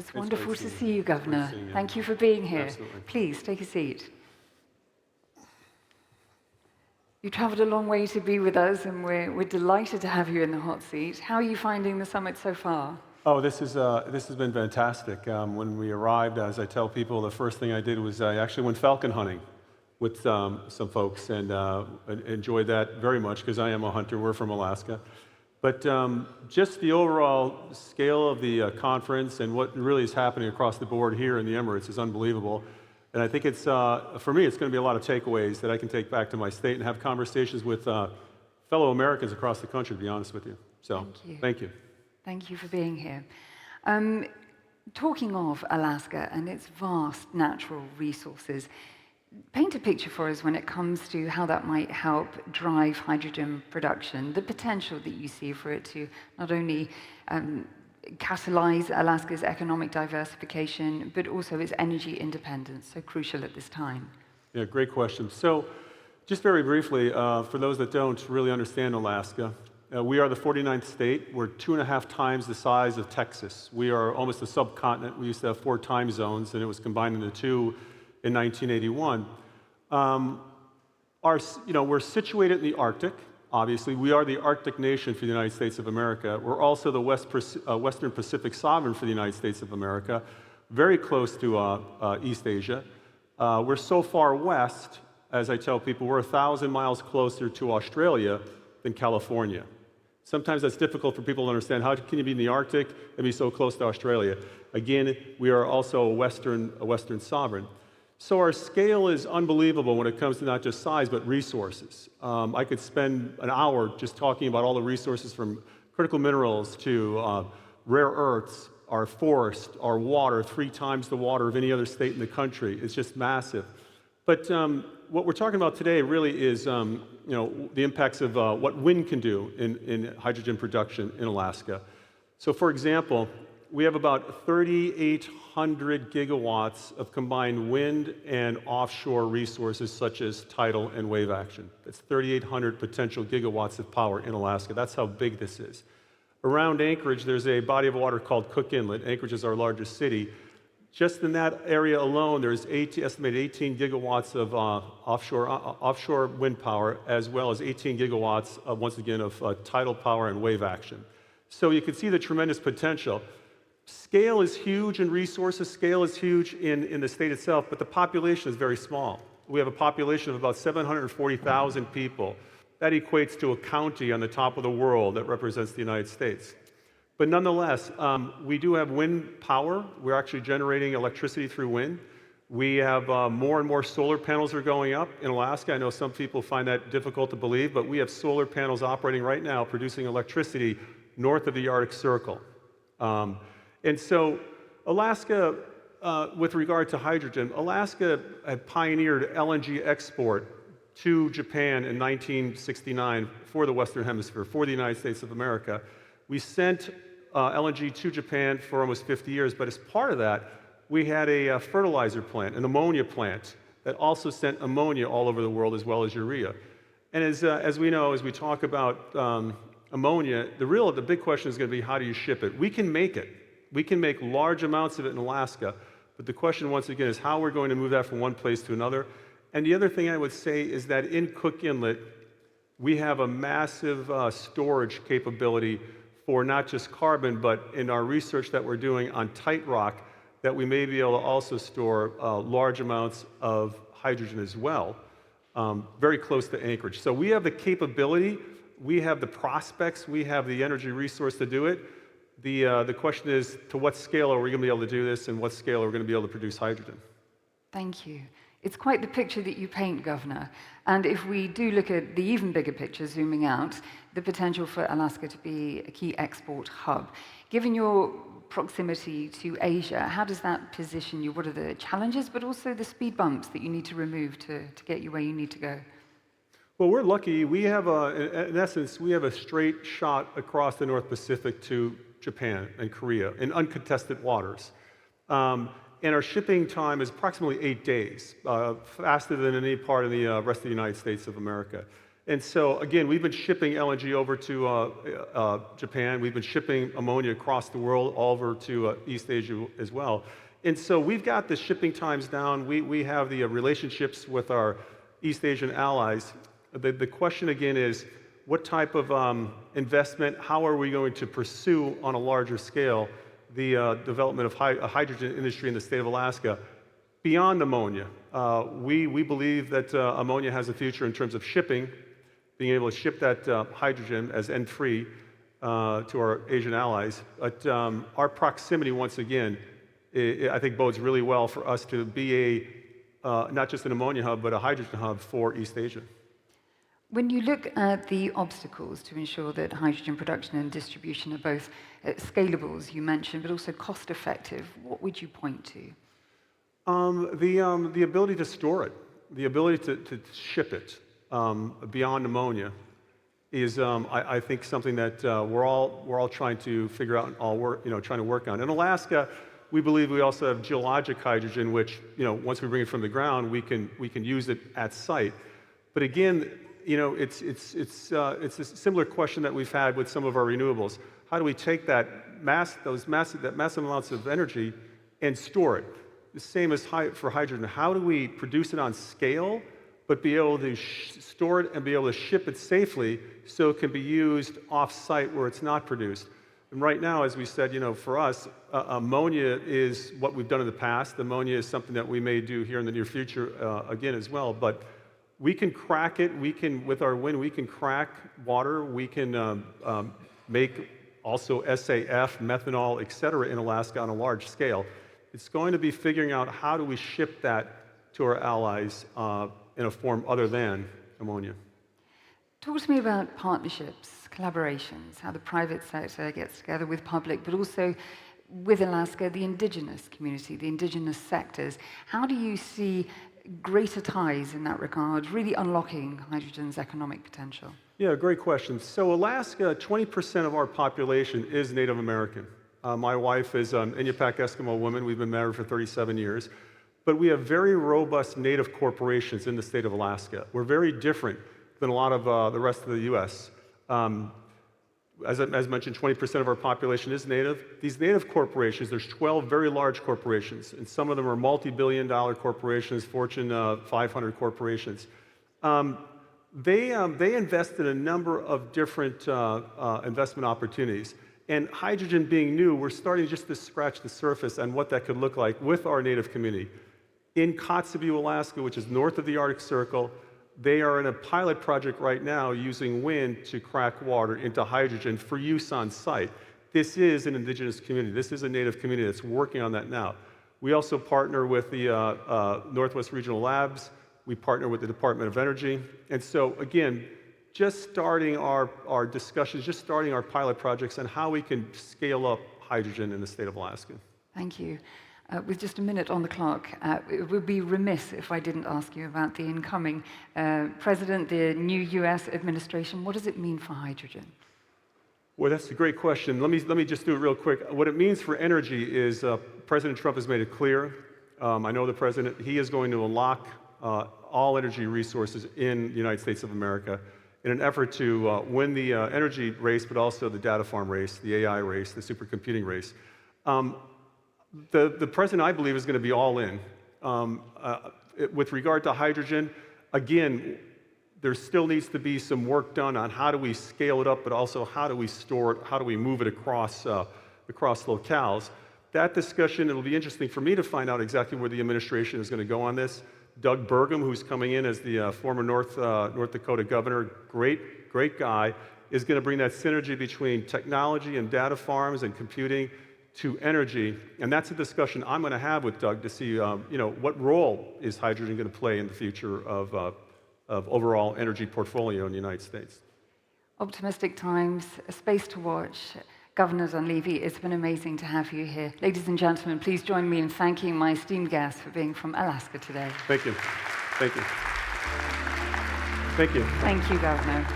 It's It's wonderful great to seeing see you, Governor. Great seeing you. Thank you for being here. Absolutely. Please take a seat. You traveled a long way to be with us, and we're delighted to have you in the hot seat. How are you finding the summit so far? Oh, this has been fantastic. When we arrived, as I tell people, the first thing I did was I actually went falcon hunting with some folks and enjoyed that very much because I am a hunter. We're from Alaska. But just the overall scale of the conference and what really is happening across the board here in the Emirates is unbelievable. And I think it's, for me, it's going to be a lot of takeaways that I can take back to my state and have conversations with fellow Americans across the country, to be honest with you. So, Thank you. thank you. Thank you for being here. Talking of Alaska and its vast natural resources, paint a picture for us when it comes to how that might help drive hydrogen production, the potential that you see for it to not only catalyze Alaska's economic diversification, but also its energy independence, so crucial at this time. Yeah, great question. So, just very briefly, for those that don't really understand Alaska, we are the 49th state. We're 2.5 times the size of Texas. We are almost a subcontinent. We used to have 4 time zones, and it was combined into 2 in 1981. We're situated in the Arctic. Obviously, we are the Arctic nation for the United States of America. We're also the Western Pacific sovereign for the United States of America, very close to East Asia. We're so far west, as I tell people, we're 1,000 miles closer to Australia than California. Sometimes that's difficult for people to understand. How can you be in the Arctic and be so close to Australia? Again, we are also a Western sovereign. So our scale is unbelievable when it comes to not just size, but resources. I could spend an hour just talking about all the resources from critical minerals to rare earths, our forest, our water, 3 times the water of any other state in the country. It's just massive. But what we're talking about today really is the impacts of what wind can do in hydrogen production in Alaska. So for example, we have about 3,800 gigawatts of combined wind and offshore resources such as tidal and wave action. That's 3,800 potential gigawatts of power in Alaska. That's how big this is. Around Anchorage, there's a body of water called Cook Inlet. Anchorage is our largest city. Just in that area alone, there's estimated 18 gigawatts of offshore wind power, as well as 18 gigawatts, once again, of tidal power and wave action. So you can see the tremendous potential. Scale is huge in resources, scale is huge in the state itself, but the population is very small. We have a population of about 740,000 people. That equates to a county on the top of the world that represents the United States. But nonetheless, we do have wind power. We're actually generating electricity through wind. We have more and more solar panels are going up in Alaska. I know some people find that difficult to believe, but we have solar panels operating right now producing electricity north of the Arctic Circle. And so Alaska, with regard to hydrogen, Alaska had pioneered LNG export to Japan in 1969 for the Western Hemisphere, for the United States of America. We sent LNG to Japan for almost 50 years, but as part of that, we had a fertilizer plant, an ammonia plant, that also sent ammonia all over the world as well as urea. And as we know, as we talk about ammonia, the big question is going to be, how do you ship it? We can make it. We can make large amounts of it in Alaska, but the question once again is how we're going to move that from one place to another. And the other thing I would say is that in Cook Inlet, we have a massive storage capability for not just carbon, but in our research that we're doing on tight rock, that we may be able to also store large amounts of hydrogen as well, very close to Anchorage. So we have the capability, we have the prospects, we have the energy resource to do it. The question is, to what scale are we going to be able to do this, and what scale are we going to be able to produce hydrogen? Thank you. It's quite the picture that you paint, Governor. And if we do look at the even bigger picture, zooming out, the potential for Alaska to be a key export hub. Given your proximity to Asia, how does that position you? What are the challenges, but also the speed bumps that you need to remove to get you where you need to go? Well, we're lucky. We have, in essence, we have a straight shot across the North Pacific to Japan and Korea in uncontested waters. And our shipping time is approximately 8 days, faster than any part of the rest of the United States of America. And so, again, we've been shipping LNG over to Japan. We've been shipping ammonia across the world, all over to East Asia as well. And so we've got the shipping times down. We have the relationships with our East Asian allies. The question, again, is what type of investment, how are we going to pursue on a larger scale the development of a hydrogen industry in the state of Alaska beyond ammonia? We believe that ammonia has a future in terms of shipping, being able to ship that hydrogen as N3 to our Asian allies. But our proximity, once again, I think bodes really well for us to be not just an ammonia hub, but a hydrogen hub for East Asia. When you look at the obstacles to ensure that hydrogen production and distribution are both scalable, as you mentioned, but also cost-effective, what would you point to? The ability to store it, the ability to ship it beyond ammonia is, I think, something that we're all trying to figure out and trying to work on. In Alaska, we believe we also have geologic hydrogen, which, once we bring it from the ground, we can use it at site. But again, it's a similar question that we've had with some of our renewables. How do we take that massive amounts of energy and store it? The same as for hydrogen. How do we produce it on scale, but be able to store it and be able to ship it safely so it can be used off-site where it's not produced? And right now, as we said, for us, ammonia is what we've done in the past. Ammonia is something that we may do here in the near future again as well. But we can crack it. With our wind, we can crack water. We can make also SAF, methanol, et cetera, in Alaska on a large scale. It's going to be figuring out how do we ship that to our allies in a form other than ammonia. Talk to me about partnerships, collaborations, how the private sector gets together with public, but also with Alaska, the indigenous community, the indigenous sectors. How do you see greater ties in that regard, really unlocking hydrogen's economic potential? Yeah, great question. So Alaska, 20% of our population is Native American. My wife is an Inupiaq Eskimo woman. We've been married for 37 years. But we have very robust Native corporations in the state of Alaska. We're very different than a lot of the rest of the U.S. As mentioned, 20% of our population is Native. These Native corporations, there's 12 very large corporations, and some of them are multi-billion-dollar corporations, Fortune 500 corporations. They invest in a number of different investment opportunities. And hydrogen being new, we're starting just to scratch the surface on what that could look like with our Native community. In Kotzebue, Alaska, which is north of the Arctic Circle, they are in a pilot project right now using wind to crack water into hydrogen for use on site. This is an indigenous community. This is a Native community that's working on that now. We also partner with the Northwest Regional Labs. We partner with the Department of Energy. And so, again, just starting our discussions, just starting our pilot projects on how we can scale up hydrogen in the state of Alaska. Thank you. With just a minute on the clock, it would be remiss if I didn't ask you about the incoming president, the new U.S. administration. What does it mean for hydrogen? Well, that's a great question. Let me just do it real quick. What it means for energy is President Trump has made it clear. I know the president. He is going to unlock all energy resources in the United States of America in an effort to win the energy race, but also the data farm race, the AI race, the supercomputing race. The president, I believe, is going to be all in. With regard to hydrogen, again, there still needs to be some work done on how do we scale it up, but also how do we store it, how do we move it across locales. That discussion, it'll be interesting for me to find out exactly where the administration is going to go on this. Doug Burgum, who's coming in as the former North Dakota governor, great guy, is going to bring that synergy between technology and data farms and computing to energy, and that's a discussion I'm going to have with Doug to see, what role is hydrogen going to play in the future of overall energy portfolio in the United States. Optimistic times, a space to watch. Governor Dunleavy, it's been amazing to have you here. Ladies and gentlemen, please join me in thanking my esteemed guest for being from Alaska today. Thank you. Thank you. Thank you. Thank you, Governor.